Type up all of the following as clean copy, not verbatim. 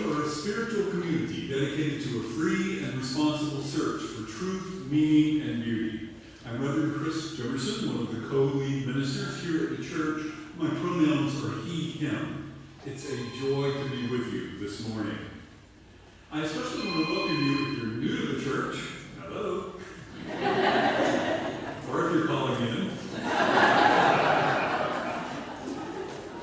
are a spiritual community dedicated to a free and responsible search for truth, meaning, and beauty. I'm Reverend Chris Jefferson, one of the co-lead ministers here at the church. My pronouns are he, him. It's a joy to be with you this morning. I especially want to welcome you if you're new to the church. Hello. Or if you're calling in.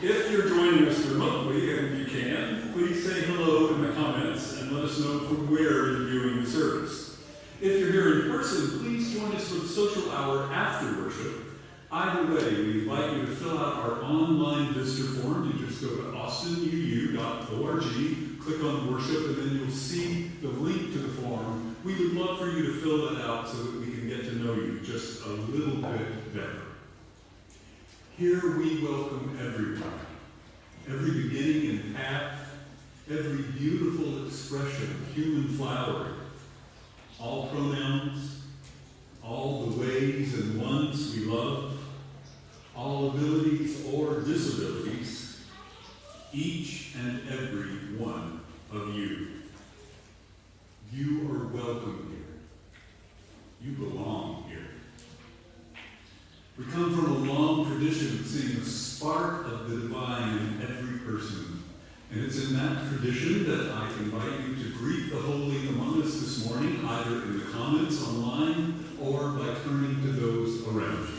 If you're joining us remotely, and if you can, please say hello in the comments and let us know from where you're viewing the service. If you're here in person, please join us for the social hour after worship. Either way, we invite you to fill out our online visitor form. You just go to austinuu.org, click on worship, and then you'll see the link to the form. We would love for you to fill that out so that we can get to know you just a little bit better. Here we welcome everyone, every beginning and path, every beautiful expression of human flowering, all pronouns, all the ways and ones we love, all abilities or disabilities, each and every one of you. You are welcome here. You belong here. We come from a long tradition of seeing a spark of the divine in every person. And it's in that tradition that I invite you to greet the holy among us this morning, either in the comments online or by turning to those around you.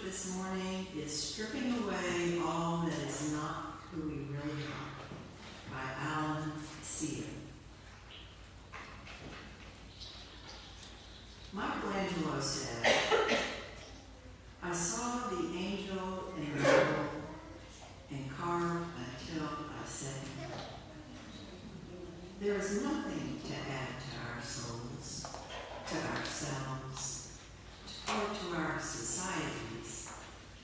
This morning is Stripping Away All That Is Not Who We Really Are by Alan Sear. Michelangelo said, I saw the angel in the marble and carved until I said, there is nothing to add to our souls, to ourselves, or to our societies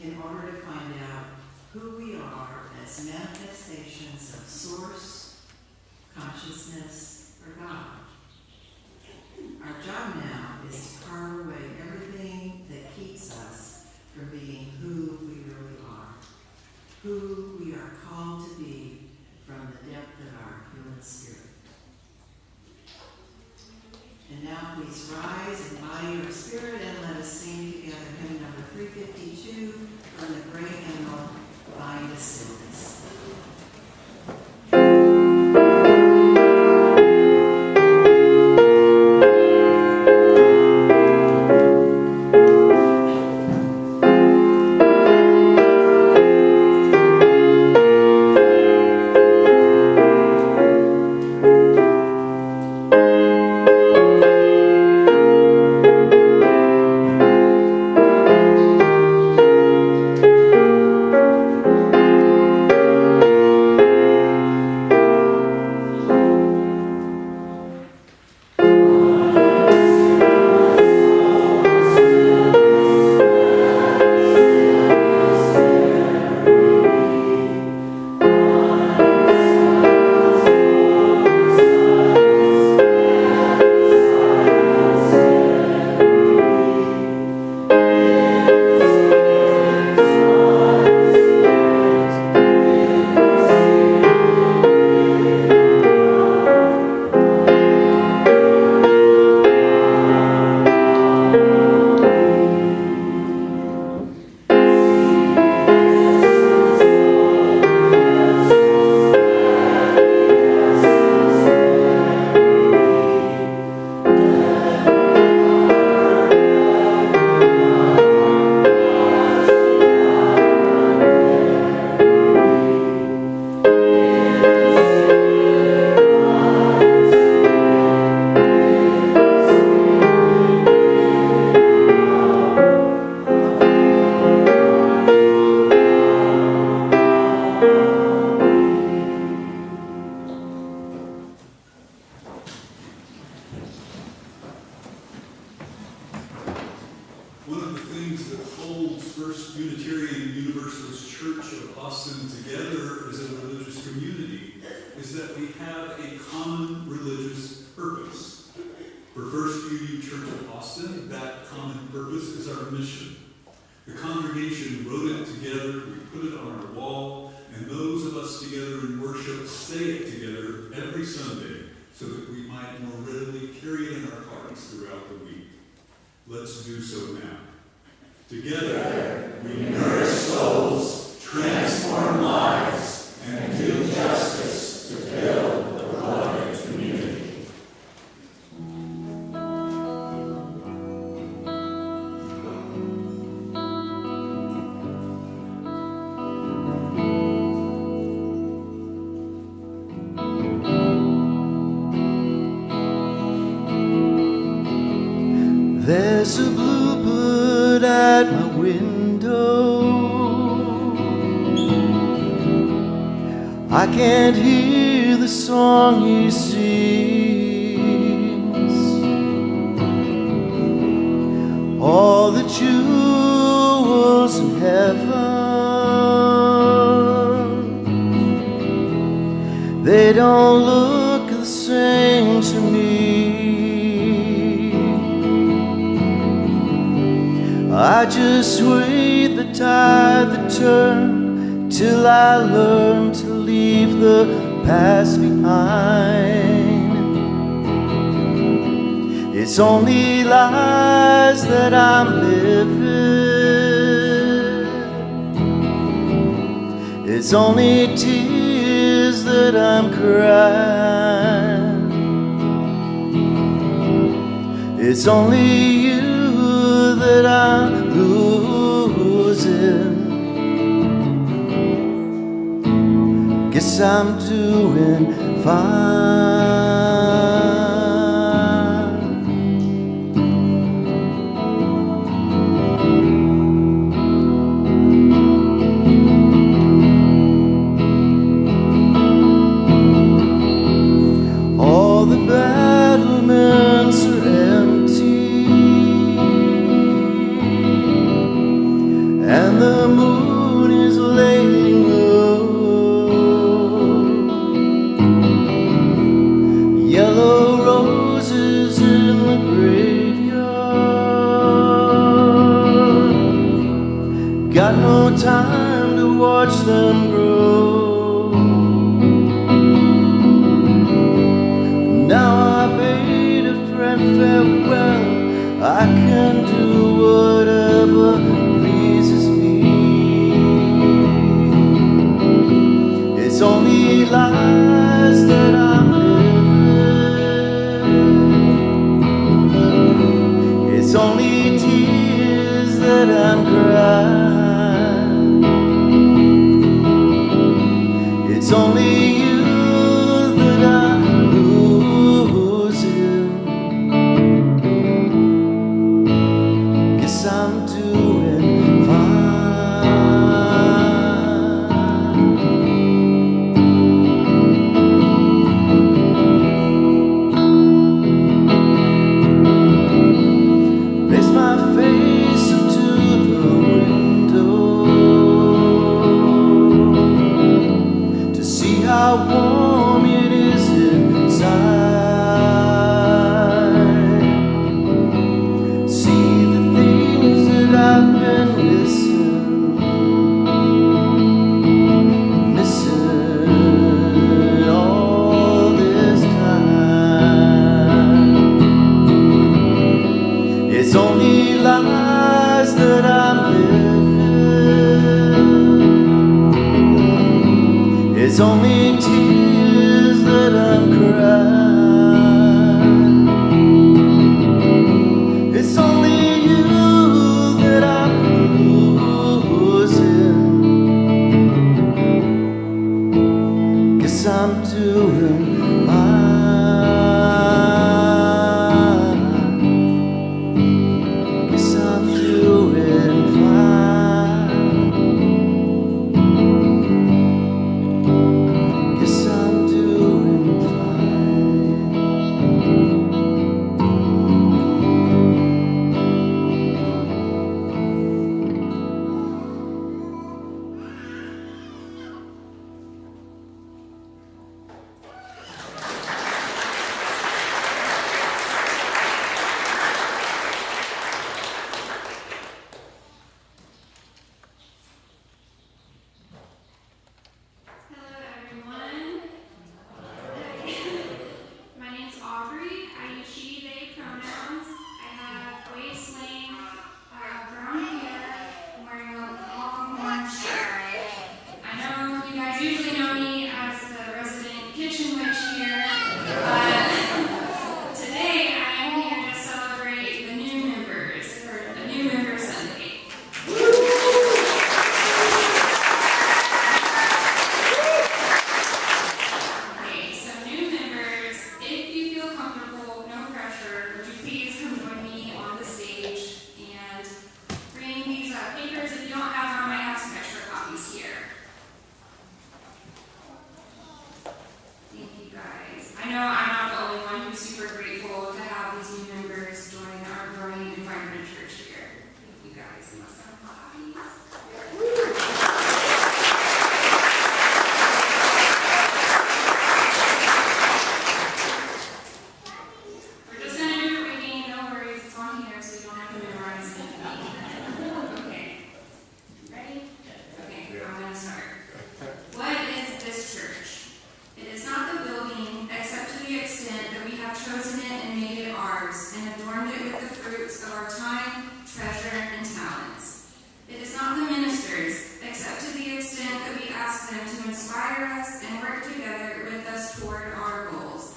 in order to find out who we are as manifestations of source, consciousness, or God. Our job now is to carve away everything that keeps us who we are called to be from the depth of our human spirit. And now please rise in body or spirit and let us sing together hymn number 352 from the great hymnal, Bind Us Stillness. One of the things that holds First Unitarian Universalist Church of Austin together as a religious community is that we have a common religious purpose. For First UU Church of Austin, that common purpose is our mission. The congregation wrote it together, we put it on our wall, and those of us together in worship say it together every Sunday so that we might more readily carry it in our hearts throughout the week. Let's do so now. Together, we nourish souls, transform lives, and do justice to build a beloved community. There's a bluebird at my window. I can't hear the song he sings. All the jewels in heaven, they don't look the same to me. I just wait the tide that turn till I learn to leave the past behind. It's only lies that I'm living. It's only tears that I'm crying. It's only you that I'm losing. Guess I'm doing fine. All the battlements are empty, and the moon is laying low. Yellow roses in the graveyard. Got no time to watch them grow. Now I bade a friend farewell. I can do whatever pleases me. It's only lies that I'm living. It's only tears that I'm crying. It's only you that I'm losing. Guess I'm doing fine. Place my face into the window to see how warm it is inside. See the things that I've been missing all this time. It's only lies that I'm living. It's only tears that I'm crying. It's only you that I'm losing. Guess I'm doing fine. Guess I'm doing fine. Guess I'm doing fine. Hello, everyone. My name's Aubrey. I use she, they pronouns. I have waist length, brown hair. I'm wearing a long orange shirt. I know you guys usually know me as the resident kitchen witch here, but today I am here to celebrate the new members for the New Member Sunday. Okay, so new members, if you feel comfortable, no pressure, would you please come join me on the stage and bring these papers. If you don't have them, I have some extra copies here. Thank you guys. I know I'm not the only one who's super grateful to have these new members join our growing and vibrant church here. Thank you guys. You must have copies. We're just gonna do a reading, no worries, it's on here, so you don't have to memorize anything. Okay. Ready? Okay, I'm gonna start. What is this church? It is not the building, except to the extent that we have chosen it and made it ours, and adorned it with the fruits of our time, treasure, and talents. It is not the ministers, except to the extent that we ask them to inspire us and work together with us toward our goals.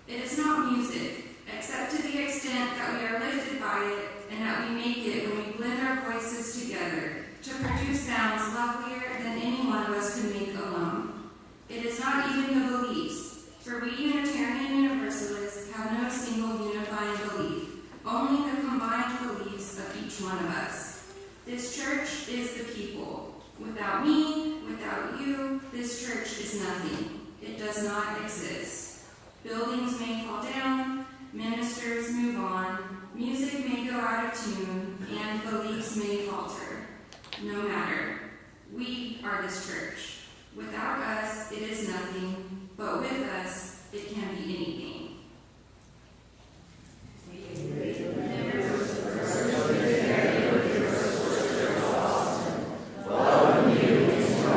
It is not music, except to the extent that we are lifted by it and that we make it when we blend our voices together to produce sounds lovelier than any one of us could make alone. It is not even the beliefs, for we Unitarian Universalists have no single unifying belief, only the combined beliefs of each one of us. This church is the people. Without me, without you, this church is nothing. It does not exist. Buildings may fall down, ministers move on, music may go out of tune, and beliefs may falter. No matter. We are this church. Without us, it is nothing, but with us, it can be anything. Welcome you into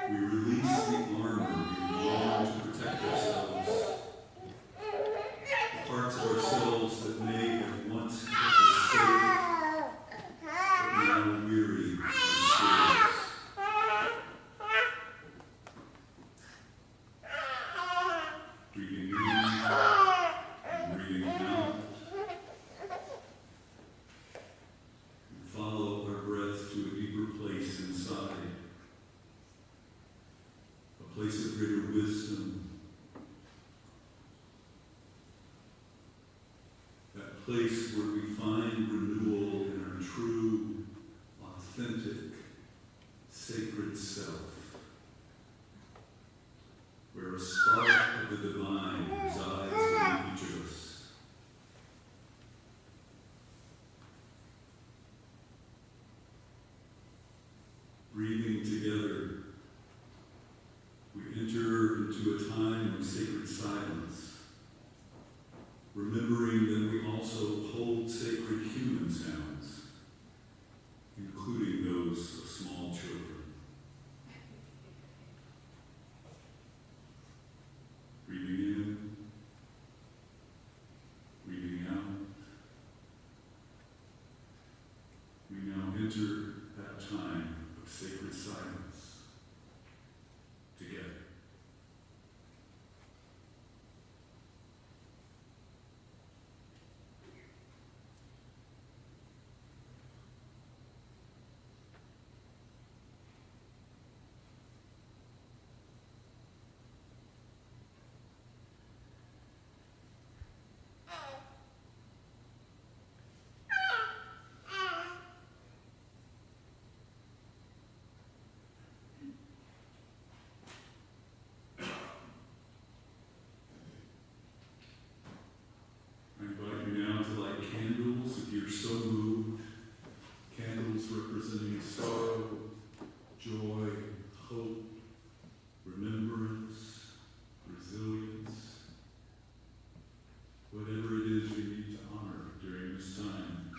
We release the armor we wore to protect ourselves, the parts of ourselves that may have once kept us safe, but now weary of scares. Breathing in and breathing out. And follow our breath to a deeper place inside. A place of greater wisdom. That place where we find renewal in our true, authentic, sacred self. Where a spark of the divine resides within each of us. Breathing together, we enter into a time of sacred silence, remembering that we also hold sacred human sounds, including those of small children. Breathing in, breathing out. We now enter that time of sacred silence together. I invite you now to light candles if you're so moved. Candles representing sorrow, joy, hope, remembrance, resilience. Whatever it is you need to honor during this time.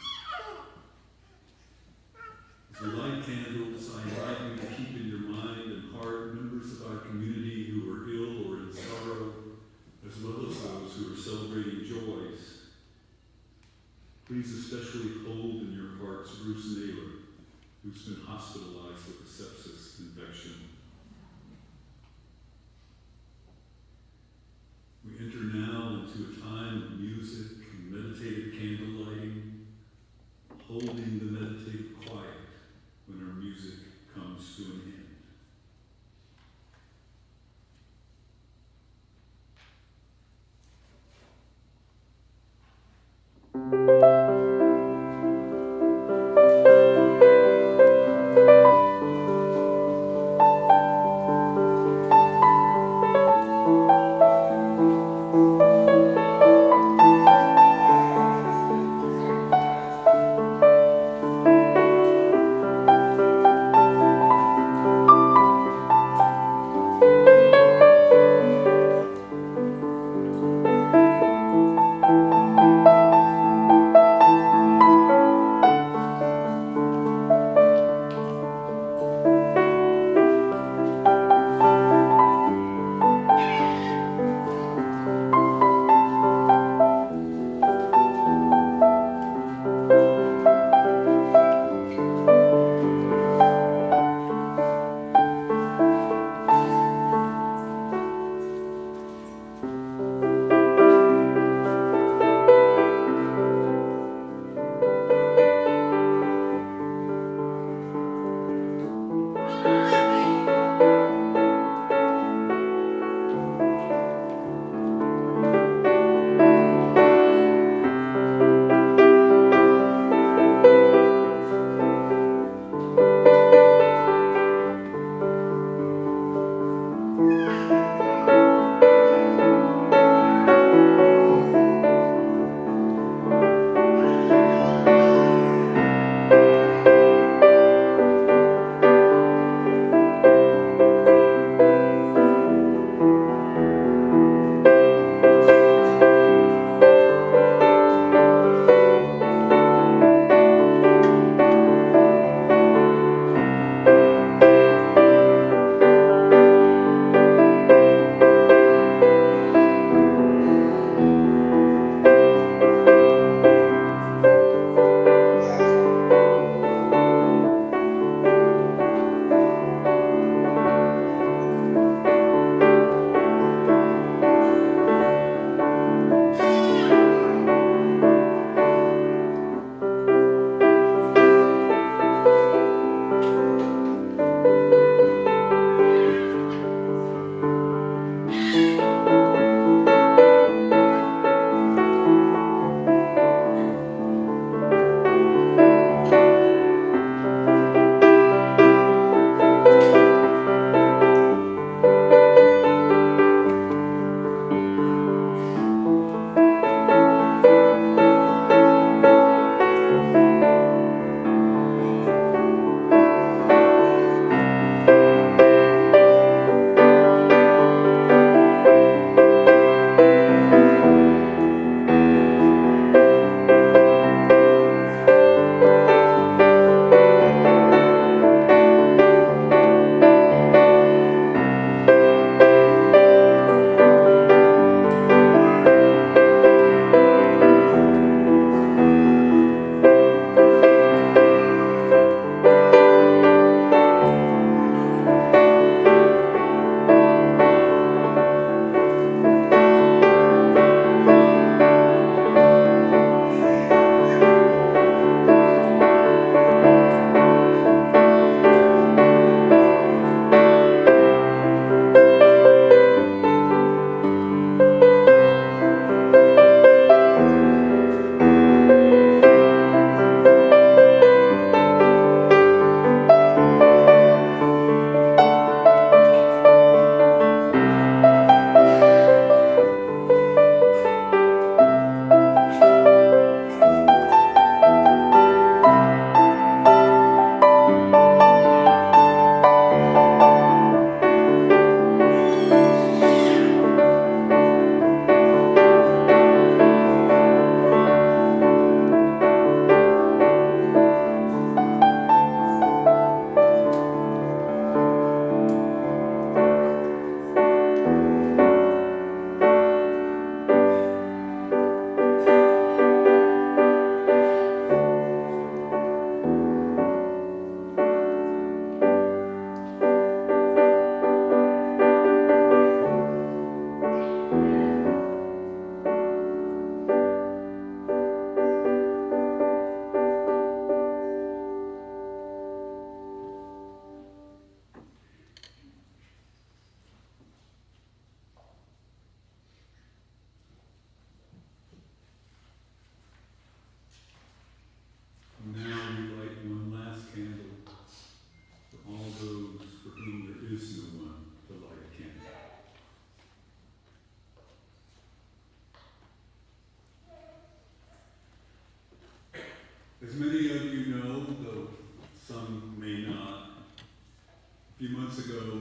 As we light candles, I invite you to keep in your mind and heart members of our community who are ill or in sorrow, as well as those who are celebrating joys. Please especially hold in your hearts Bruce Naylor, who's been hospitalized with a sepsis infection.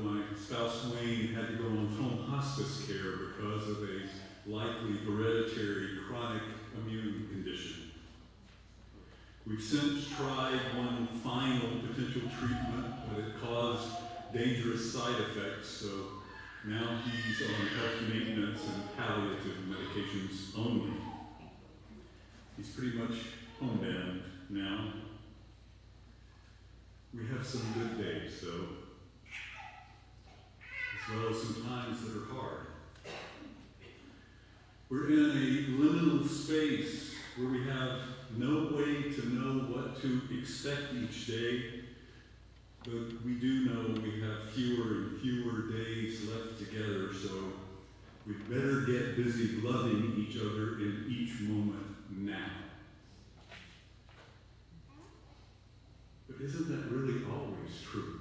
my spouse Wayne had to go on home hospice care because of a likely hereditary chronic immune condition. We've since tried one final potential treatment, but it caused dangerous side effects, so now he's on health maintenance and palliative medications only. He's pretty much homebound now. We have some good days, though, as well as some times that are hard. We're in a liminal space where we have no way to know what to expect each day, but we do know we have fewer and fewer days left together, so we'd better get busy loving each other in each moment now. But isn't that really always true?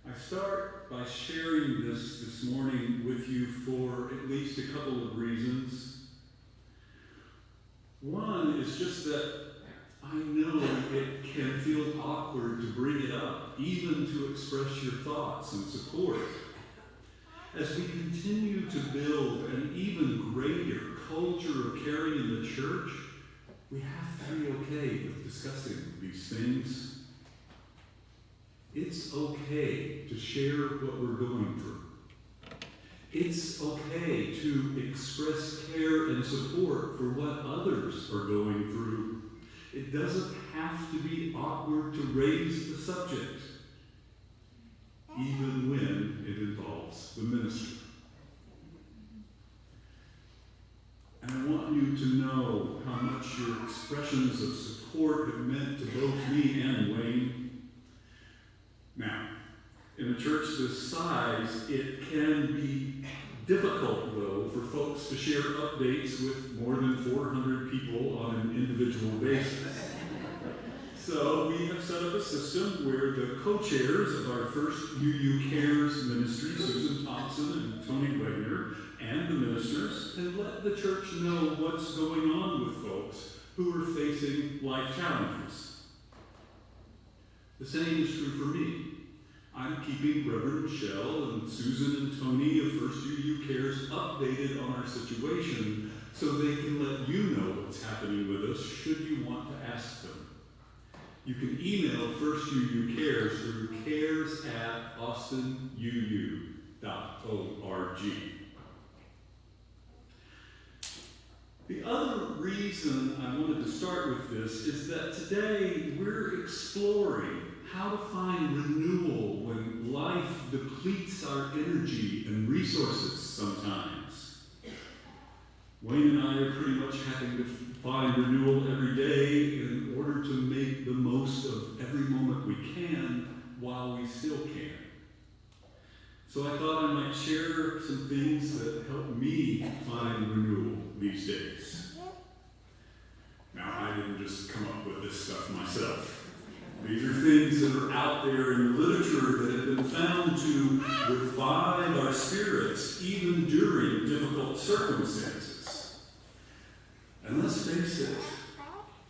I start by sharing this morning with you for at least a couple of reasons. One is just that I know it can feel awkward to bring it up, even to express your thoughts and support. As we continue to build an even greater culture of caring in the church, we have to be okay with discussing these things. It's okay to share what we're going through. It's okay to express care and support for what others are going through. It doesn't have to be awkward to raise the subject, even when it involves the ministry. And I want you to know how much your expressions of support have meant to both me and Wayne. Now, in a church this size, it can be difficult, though, for folks to share updates with more than 400 people on an individual basis. So we have set up a system where the co-chairs of our first UU Cares ministry, Susan Thompson and Tony Wegner, and the ministers, and let the church know what's going on with folks who are facing life challenges. The same is true for me. I'm keeping Reverend Michelle and Susan and Tony of First UU Cares updated on our situation so they can let you know what's happening with us should you want to ask them. You can email First UU Cares through cares@austinuu.org. The other reason I wanted to start with this is that today we're exploring how to find renewal when life depletes our energy and resources sometimes. Wayne and I are pretty much having to find renewal every day in order to make the most of every moment we can while we still can. So I thought I might share some things that help me find renewal these days. Now, I didn't just come up with this stuff myself. These are things that are out there in the literature that have been found to revive our spirits even during difficult circumstances. And let's face it,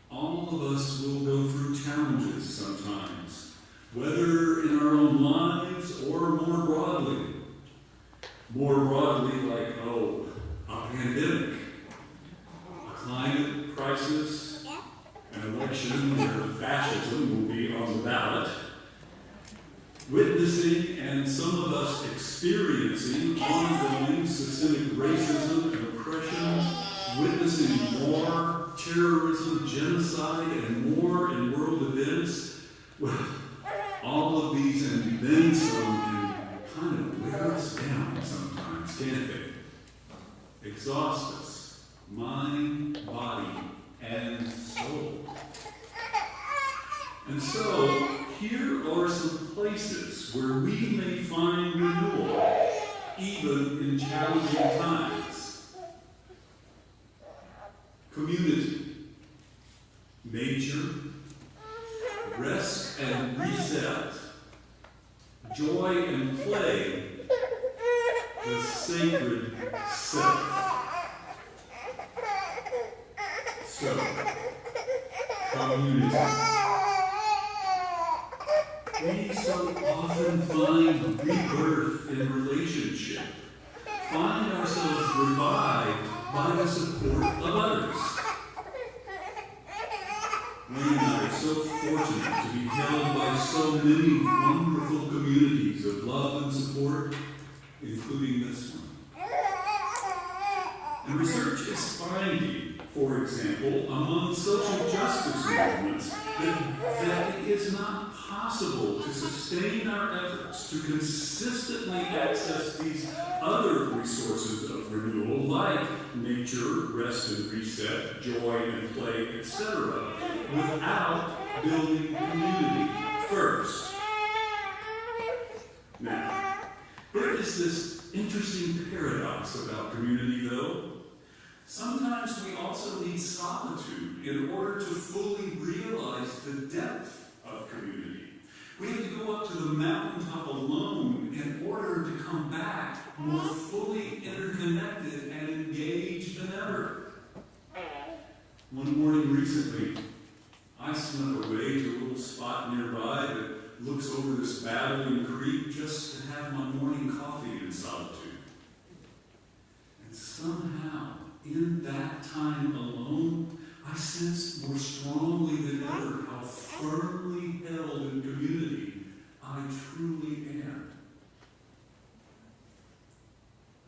all of us will go through challenges sometimes, whether in our own lives or more broadly. More broadly, like, a pandemic, a climate crisis, an election where fascism will be on the ballot, witnessing and some of us experiencing ongoing systemic racism and oppression, witnessing war, terrorism, genocide, and more in world events. Well, all of these and then some can kind of wear us down sometimes, can't they? Exhaust us, mind, body, and soul. And so, here are some places where we may find renewal, even in challenging times. Community, nature, rest and reset, joy and play, the sacred self. So, community. We so often find rebirth in relationship, find ourselves revived by the support of others. We and I are so fortunate to be held by so many wonderful communities of love and support, including this one. And research is finding, for example, among social justice movements, that it is not possible to sustain our efforts to consistently access these other resources of renewal, like nature, rest and reset, joy and play, etc., without building community first. Now, there is this interesting paradox about community, though. Sometimes we also need solitude in order to fully realize the depth of community. We have to go up to the mountaintop alone in order to come back more fully interconnected and engaged than ever. One morning recently, I snuck away to a little spot nearby that looks over this babbling creek just to have my morning coffee in solitude. And somehow, in that time alone, I sensed more strongly than ever how firmly held in community I truly am.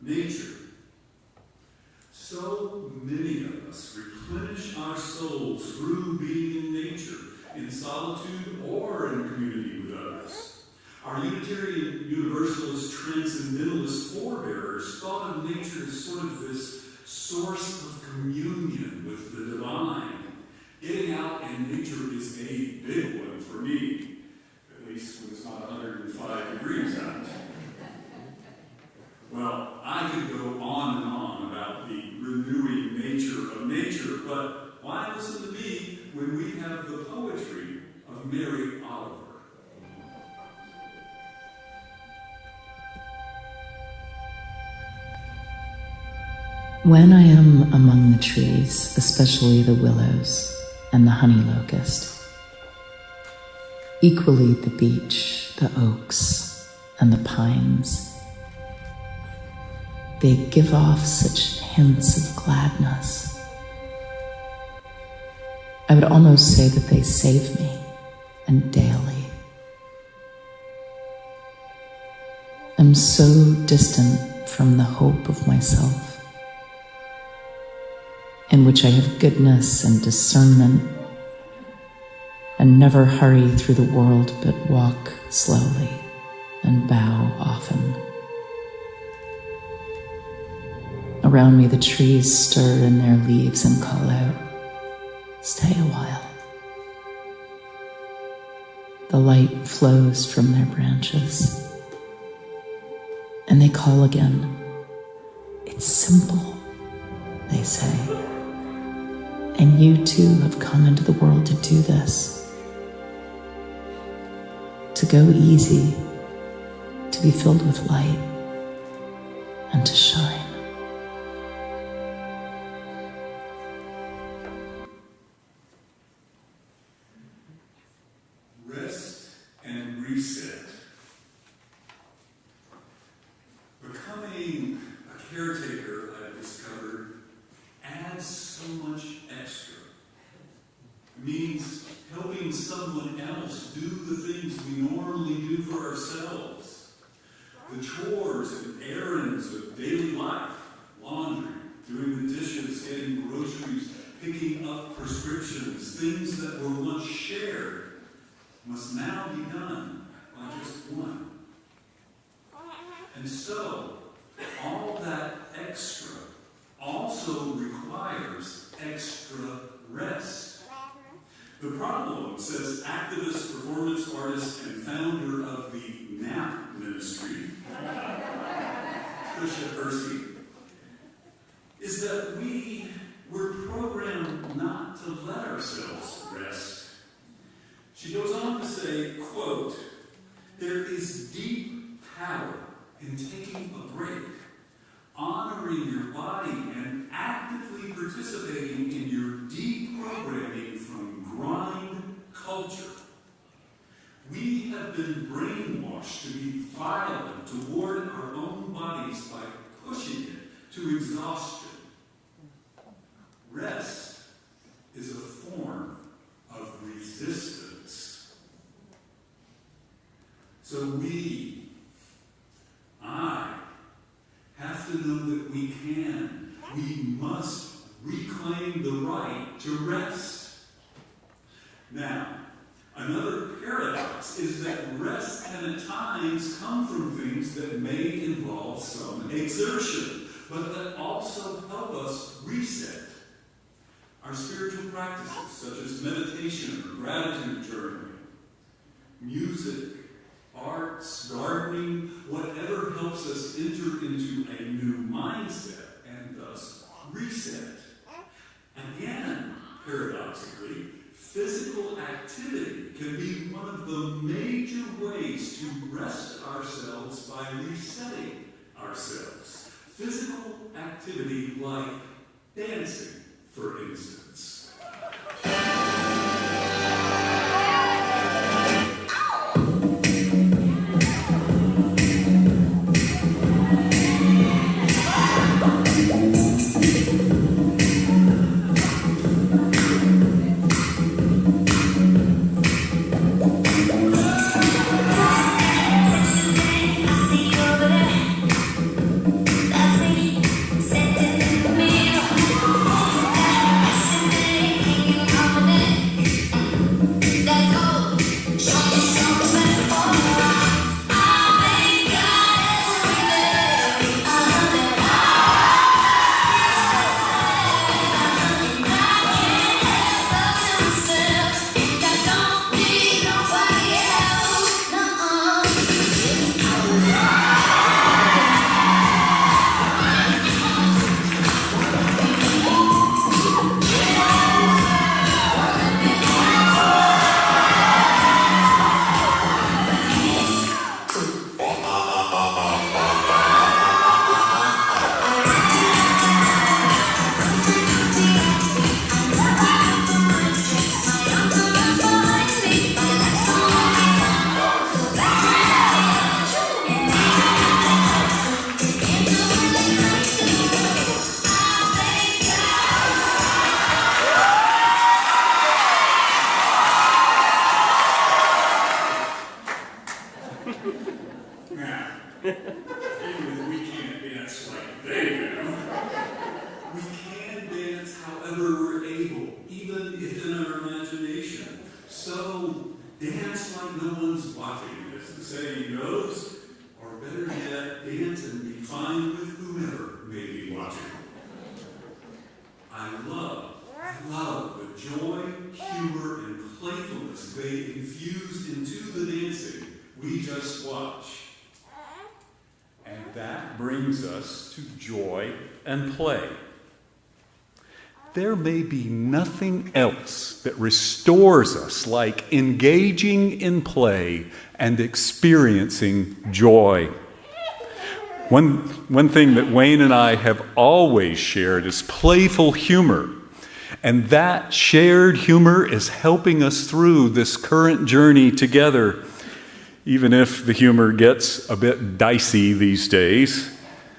Nature. So many of us replenish our souls through being in nature, in solitude or in community with others. Our Unitarian Universalist transcendentalist forebears thought of nature as sort of this source of communion with the divine. Getting out in nature is a big one for me, at least when it's not 105 degrees out. Well, I could go on and on about the renewing nature of nature, but why listen to me when we have the poetry of Mary Oliver? When I am among the trees, especially the willows and the honey locust, equally the beech, the oaks, and the pines, they give off such hints of gladness. I would almost say that they save me, and daily. I'm so distant from the hope of myself, in which I have goodness and discernment, and never hurry through the world but walk slowly and bow often. Around me the trees stir in their leaves and call out, "Stay a while." The light flows from their branches, and they call again. "It's simple," they say. And you too have come into the world to do this. To go easy, to be filled with light, and to shine. Rest and reset. Becoming a caretaker, I've discovered, adds so much extra. It means helping someone else do the things we normally do for ourselves. The chores and errands of daily life, laundry, doing the dishes, getting groceries, picking up prescriptions, things that were once shared, must now be done by just one. And so, all that extra also requires extra rest. The problem, says activist, performance artist, and founder of the NAP ministry, Trisha Percy, is that we were programmed not to let ourselves rest. She goes on to say, quote, "There is deep power in taking a break, honoring your body, and actively participating in your deprogramming from grind culture. We have have been brainwashed to be violent toward our own bodies by pushing it to exhaustion. Rest is a form of resistance. So I, have to know that we must reclaim the right to rest. Now, another paradox is that rest can at times come from things that may involve some exertion, but that also help us reset. Our spiritual practices, such as meditation or gratitude journaling, music, arts, gardening, whatever helps us enter into a new mindset and thus reset. Again, paradoxically, physical activity can be one of the major ways to rest ourselves by resetting ourselves. Physical activity like dancing, for instance. There may be nothing else that restores us like engaging in play and experiencing joy. One thing that Wayne and I have always shared is playful humor. And that shared humor is helping us through this current journey together, even if the humor gets a bit dicey these days.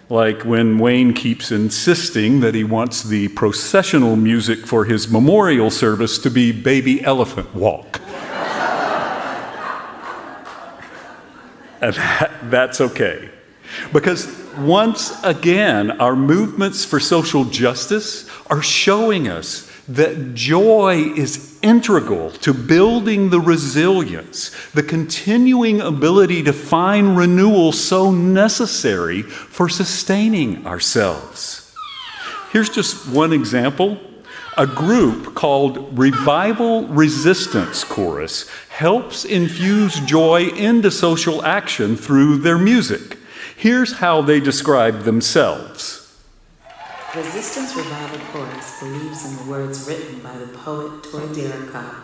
Like when Wayne keeps insisting that he wants the processional music for his memorial service to be Baby Elephant Walk. And that's okay. Because once again, our movements for social justice are showing us that joy is integral to building the resilience, the continuing ability to find renewal so necessary for sustaining ourselves. Here's just one example. A group called Revival Resistance Chorus helps infuse joy into social action through their music. Here's how they describe themselves. Resistance Revival Chorus believes in the words written by the poet Toy Derricott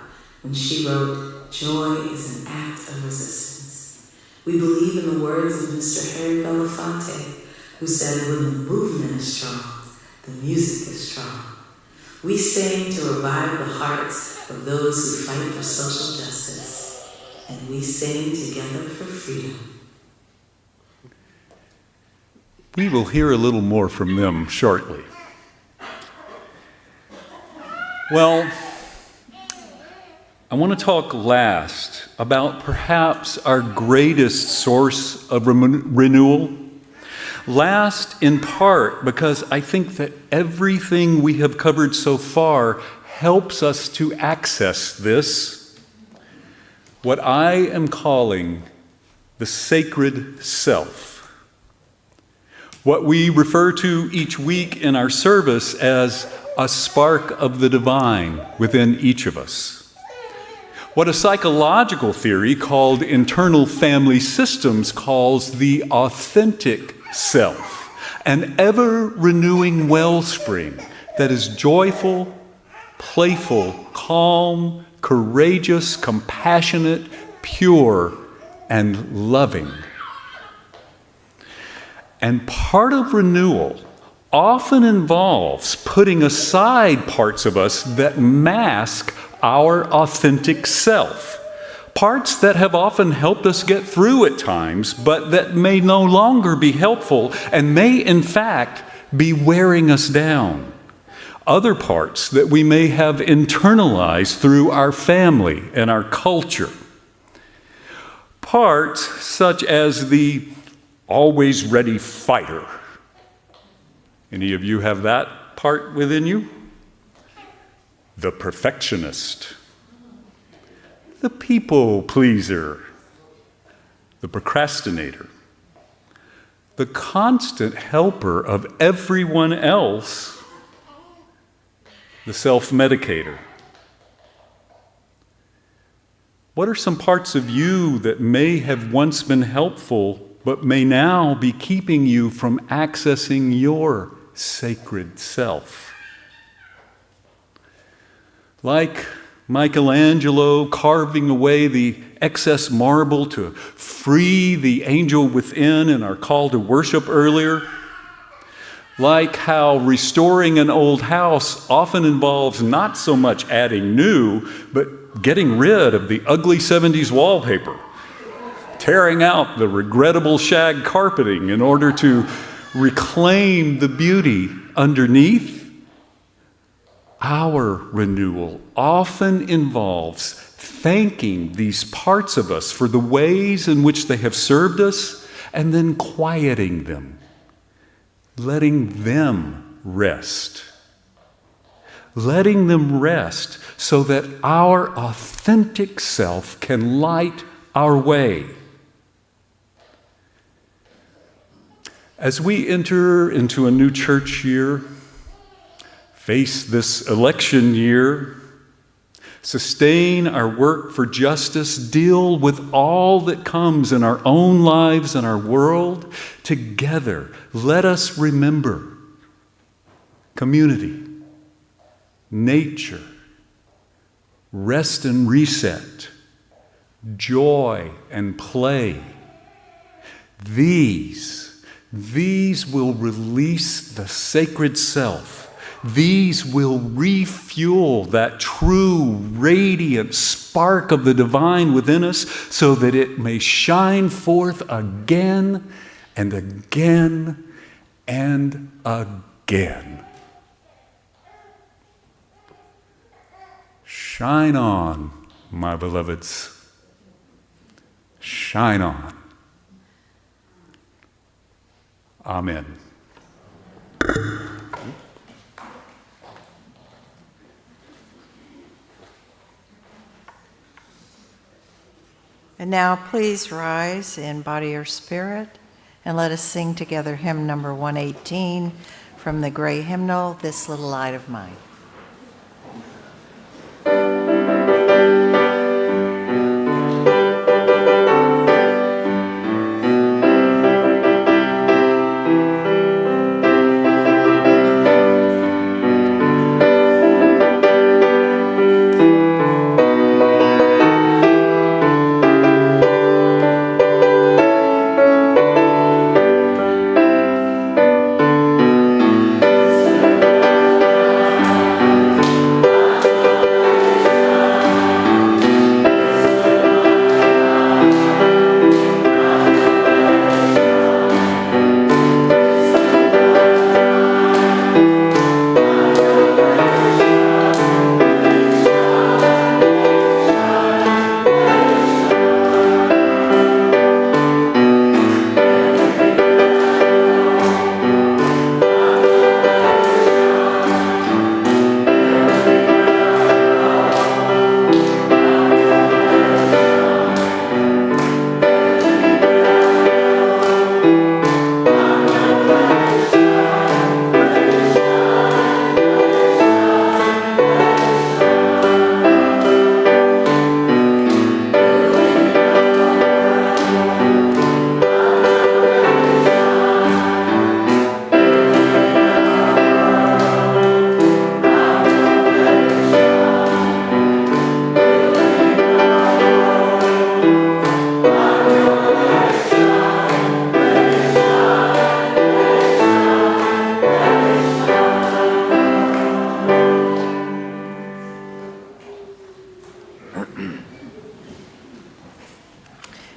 when she wrote, "Joy is an act of resistance." We believe in the words of Mr. Harry Belafonte, who said, "When the movement is strong, the music is strong." We sing to revive the hearts of those who fight for social justice and we sing together for freedom. We will hear a little more from them shortly. Well, I want to talk last about perhaps our greatest source of renewal. Last, in part, because I think that everything we have covered so far helps us to access this, what I am calling the sacred self. What we refer to each week in our service as a spark of the divine within each of us. What a psychological theory called internal family systems calls the authentic self, an ever-renewing wellspring that is joyful, playful, calm, courageous, compassionate, pure, and loving. And part of renewal often involves putting aside parts of us that mask our authentic self. Parts that have often helped us get through at times, but that may no longer be helpful and may, in fact, be wearing us down. Other parts that we may have internalized through our family and our culture. Parts such as the always ready fighter. Any of you have that part within you? The perfectionist, the people pleaser, the procrastinator, the constant helper of everyone else, the self-medicator. What are some parts of you that may have once been helpful but may now be keeping you from accessing your sacred self? Like Michelangelo carving away the excess marble to free the angel within in our call to worship earlier. Like how restoring an old house often involves not so much adding new, but getting rid of the ugly 70s wallpaper, tearing out the regrettable shag carpeting in order to reclaim the beauty underneath. Our renewal often involves thanking these parts of us for the ways in which they have served us and then quieting them, letting them rest. Letting them rest so that our authentic self can light our way. As we enter into a new church year, face this election year, sustain our work for justice, deal with all that comes in our own lives and our world, together, let us remember community, nature, rest and reset, joy and play. These will release the sacred self. These will refuel that true, radiant spark of the divine within us so that it may shine forth again and again and again. Shine on, my beloveds. Shine on. Amen. And now please rise in body or spirit and let us sing together hymn number 118 from the gray hymnal, This Little Light of Mine.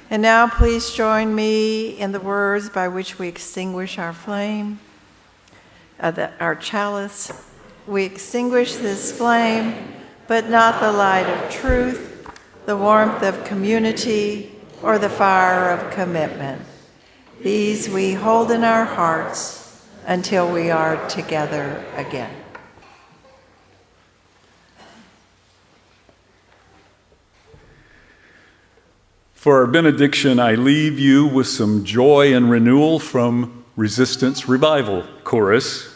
And now please join me in the words by which we extinguish our flame, our chalice. We extinguish this flame, but not the light of truth, the warmth of community, or the fire of commitment. These we hold in our hearts until we are together again. For our benediction, I leave you with some Joy and Renewal from Resistance Revival chorus.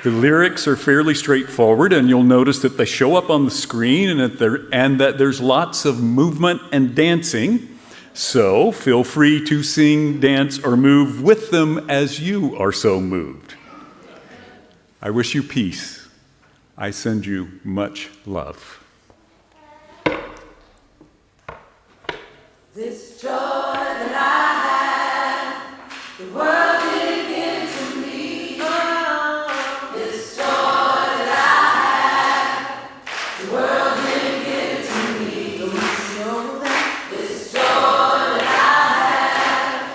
The lyrics are fairly straightforward, and you'll notice that they show up on the screen and that there's lots of movement and dancing. So feel free to sing, dance, or move with them as you are so moved. I wish you peace. I send you much love. This joy that I have, the world didn't give to me. Oh, this joy that I have, the world didn't give to me. Don't you know that? This joy that I have,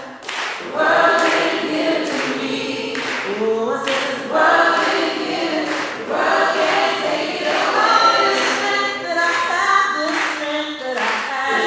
the world didn't give to me. Oh, I said the world didn't give, the world can't take it away. This strength that I have, this strength that I have.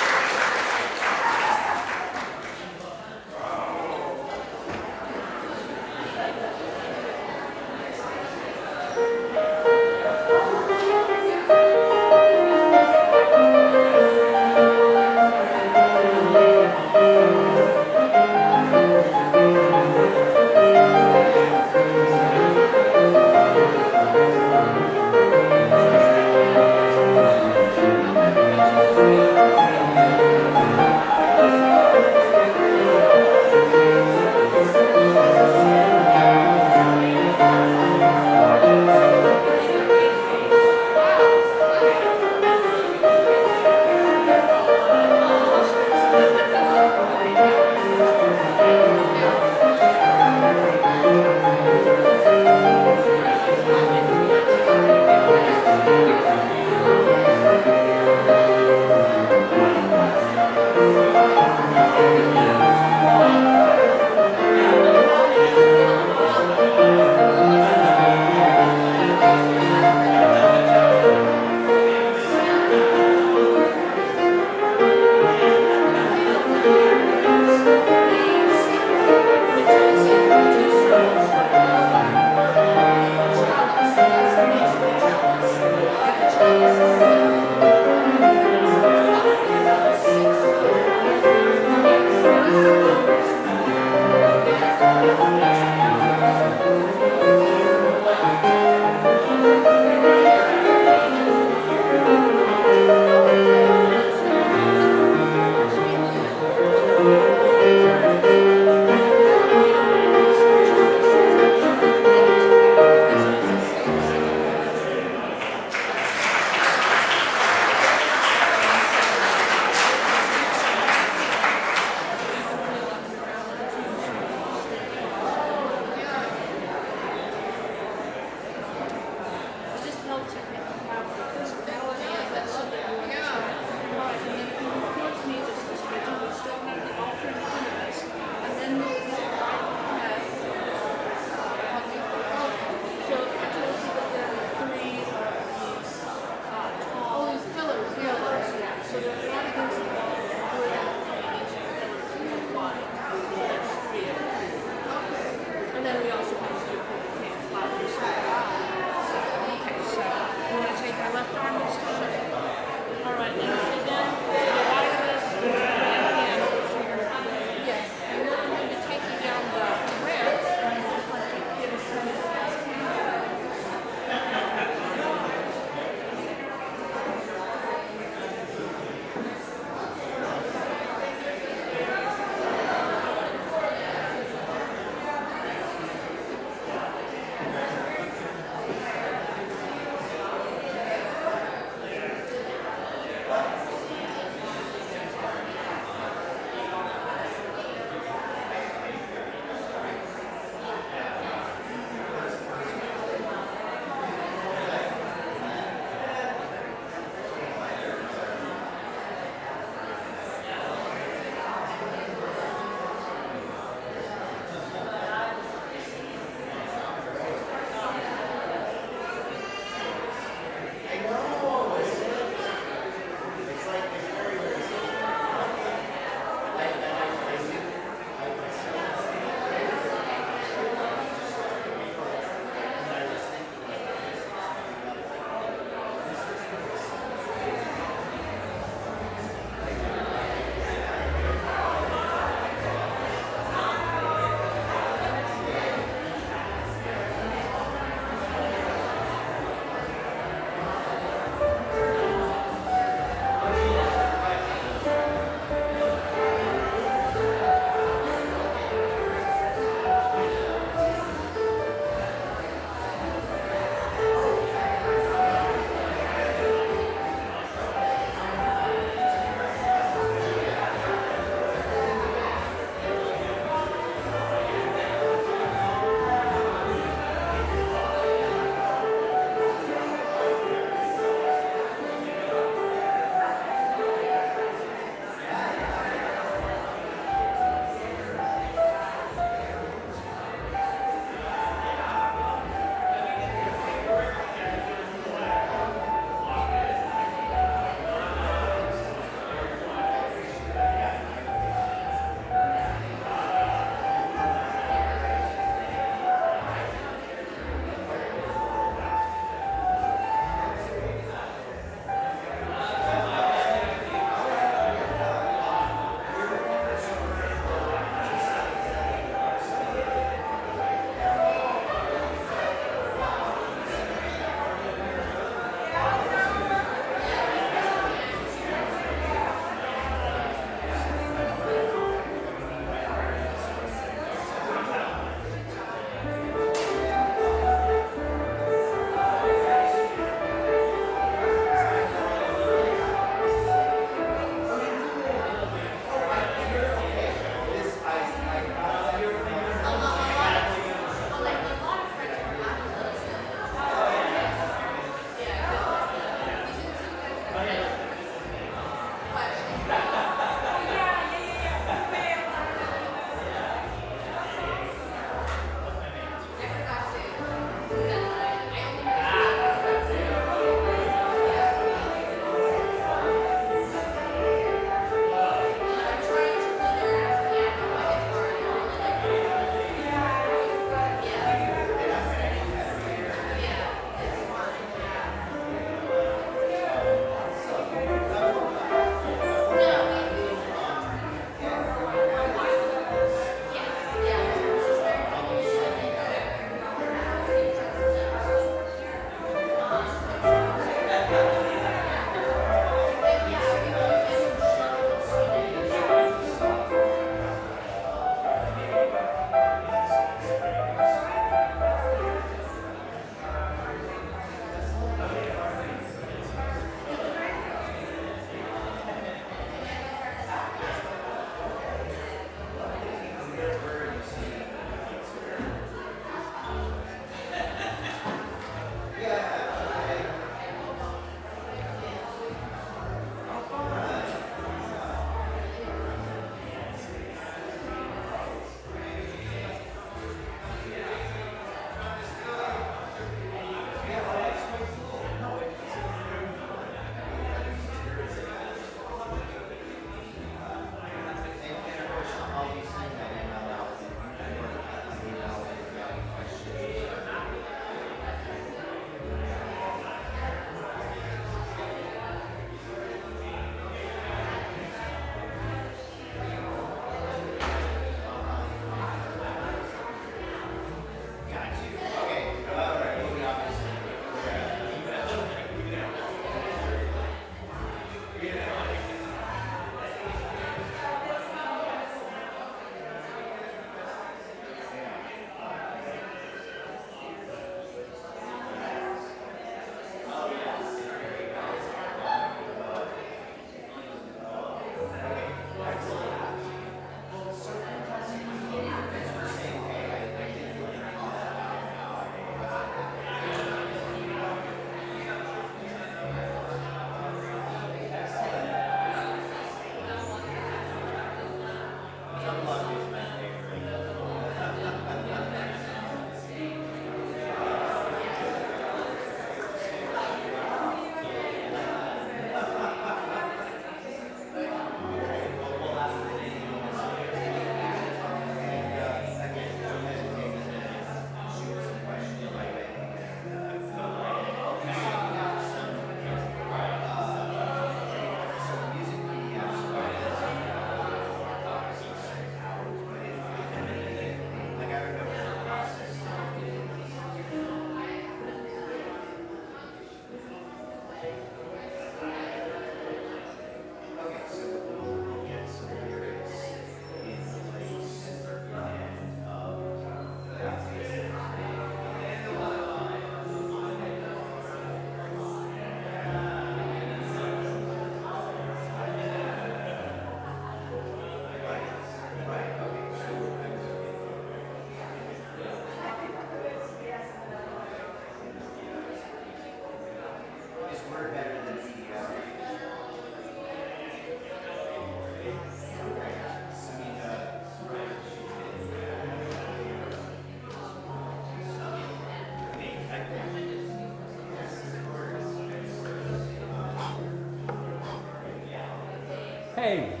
Hey.